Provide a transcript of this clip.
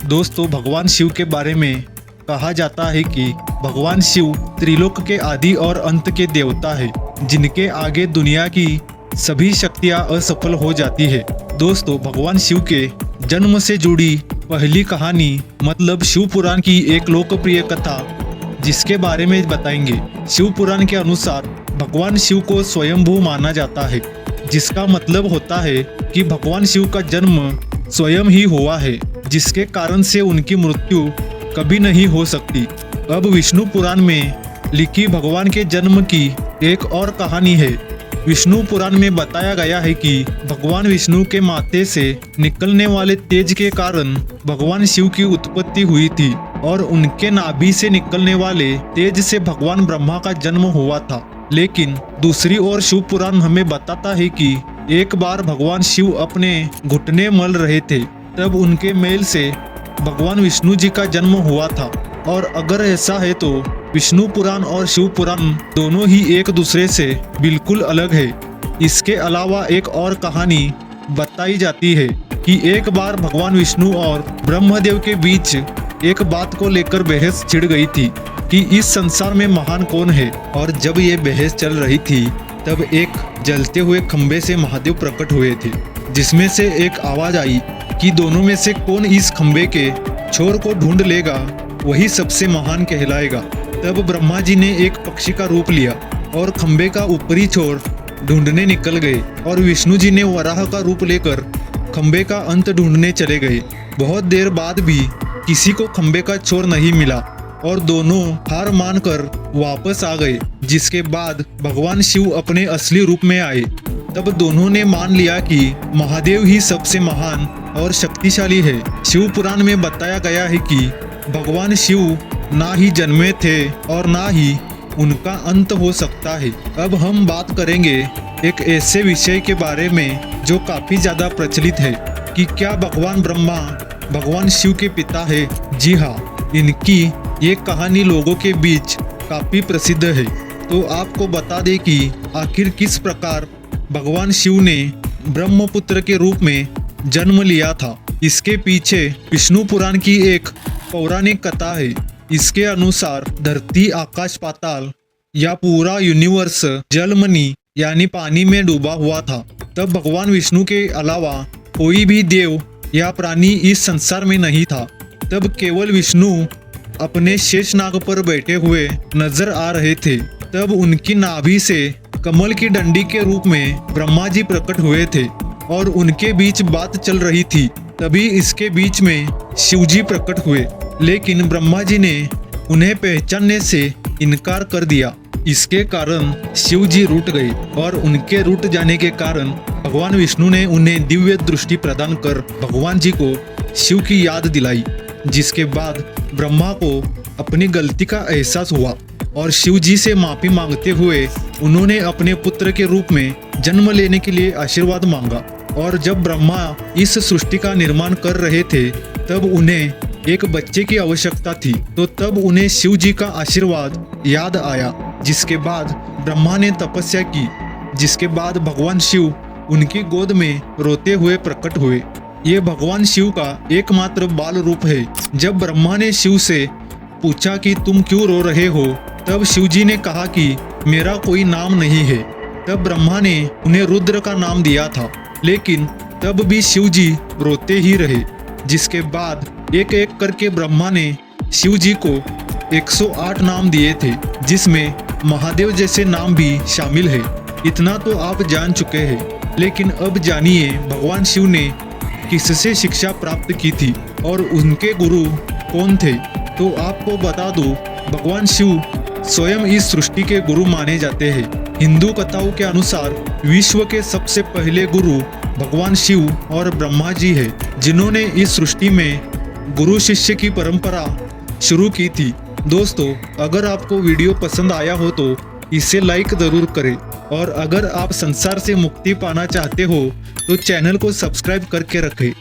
दोस्तों, भगवान शिव के बारे में कहा जाता है कि भगवान शिव त्रिलोक के आदि और अंत के देवता है, जिनके आगे दुनिया की सभी शक्तियां असफल हो जाती है। दोस्तों, भगवान शिव के जन्म से जुड़ी पहली कहानी मतलब शिव पुराण की एक लोकप्रिय कथा जिसके बारे में बताएंगे। शिव पुराण के अनुसार भगवान शिव को स्वयंभू माना जाता है, जिसका मतलब होता है कि भगवान शिव का जन्म स्वयं ही हुआ है, जिसके कारण से उनकी मृत्यु कभी नहीं हो सकती। अब विष्णु पुराण में लिखी भगवान के जन्म की एक और कहानी है। विष्णु पुराण में बताया गया है कि भगवान विष्णु के माथे से निकलने वाले तेज के कारण भगवान शिव की उत्पत्ति हुई थी और उनके नाभि से निकलने वाले तेज से भगवान ब्रह्मा का जन्म हुआ था। लेकिन दूसरी ओर शिव पुराण हमें बताता है कि एक बार भगवान शिव अपने घुटने मल रहे थे, तब उनके मेल से भगवान विष्णु जी का जन्म हुआ था। और अगर ऐसा है तो विष्णु पुराण और शिव पुराण दोनों ही एक दूसरे से बिल्कुल अलग है। इसके अलावा एक और कहानी बताई जाती है कि एक बार भगवान विष्णु और ब्रह्मदेव के बीच एक बात को लेकर बहस छिड़ गई थी कि इस संसार में महान कौन है। और जब ये बहस चल रही थी तब एक जलते हुए खंबे से महादेव प्रकट हुए थे, जिसमें से एक आवाज आई कि दोनों में से कौन इस खंबे के छोर को ढूंढ लेगा वही सबसे महान कहलाएगा। तब ब्रह्मा जी ने एक पक्षी का रूप लिया और खंबे का ऊपरी छोर ढूंढने निकल गए और विष्णु जी ने वराह का रूप लेकर खंबे का अंत ढूंढने चले गए। बहुत देर बाद भी किसी को खंबे का छोर नहीं मिला और दोनों हार मानकर वापस आ गए। जिसके बाद भगवान शिव अपने असली रूप में आए। तब दोनों ने मान लिया कि महादेव ही सबसे महान और शक्तिशाली है। शिव पुराण में बताया गया है कि भगवान शिव ना ही जन्मे थे और ना ही उनका अंत हो सकता है। अब हम बात करेंगे एक ऐसे विषय के बारे में जो काफी ज्यादा प्रचलित है कि क्या भगवान ब्रह्मा भगवान शिव के पिता है। जी हाँ, इनकी ये कहानी लोगों के बीच काफी प्रसिद्ध है। तो आपको बता दें कि आखिर किस प्रकार भगवान शिव ने ब्रह्मपुत्र के रूप में जन्म लिया था। इसके पीछे विष्णु पुराण की एक पौराणिक कथा है। इसके अनुसार धरती, आकाश, पाताल या पूरा यूनिवर्स जलमनी यानी पानी में डूबा हुआ था। तब भगवान विष्णु के अलावा कोई भी देव या प्राणी इस संसार में नहीं था। तब केवल विष्णु अपने शेषनाग पर बैठे हुए नजर आ रहे थे। तब उनकी नाभि से कमल की डंडी के रूप में ब्रह्मा जी प्रकट हुए थे और उनके बीच बात चल रही थी। तभी इसके बीच में शिव जी प्रकट हुए, लेकिन ब्रह्मा जी ने उन्हें पहचानने से इनकार कर दिया। इसके कारण शिव जी रूठ गए और उनके रूठ जाने के कारण भगवान विष्णु ने उन्हें दिव्य दृष्टि प्रदान कर भगवान जी को शिव की याद दिलाई। जिसके बाद ब्रह्मा को अपनी गलती का एहसास हुआ और शिव जी से माफी मांगते हुए उन्होंने अपने पुत्र के रूप में जन्म लेने के लिए आशीर्वाद मांगा। और जब ब्रह्मा इस सृष्टि का निर्माण कर रहे थे तब उन्हें एक बच्चे की आवश्यकता थी। तो तब उन्हें शिव जी का आशीर्वाद याद आया। जिसके बाद ब्रह्मा ने तपस्या की, जिसके बाद भगवान शिव उनकी गोद में रोते हुए प्रकट हुए। ये भगवान शिव का एकमात्र बाल रूप है। जब ब्रह्मा ने शिव से पूछा कि तुम क्यों रो रहे हो, तब शिव जी ने कहा कि मेरा कोई नाम नहीं है। तब ब्रह्मा ने उन्हें रुद्र का नाम दिया था, लेकिन तब भी शिव जी रोते ही रहे। जिसके बाद एक एक करके ब्रह्मा ने शिव जी को 108 नाम दिए थे, जिसमें महादेव जैसे नाम भी शामिल है। इतना तो आप जान चुके हैं, लेकिन अब जानिए भगवान शिव ने किससे शिक्षा प्राप्त की थी और उनके गुरु कौन थे। तो आपको बता दूं, भगवान शिव स्वयं इस सृष्टि के गुरु माने जाते हैं। हिंदू कथाओं के अनुसार विश्व के सबसे पहले गुरु भगवान शिव और ब्रह्मा जी है, जिन्होंने इस सृष्टि में गुरु शिष्य की परंपरा शुरू की थी। दोस्तों, अगर आपको वीडियो पसंद आया हो तो इसे लाइक जरूर करें और अगर आप संसार से मुक्ति पाना चाहते हो तो चैनल को सब्सक्राइब करके रखें।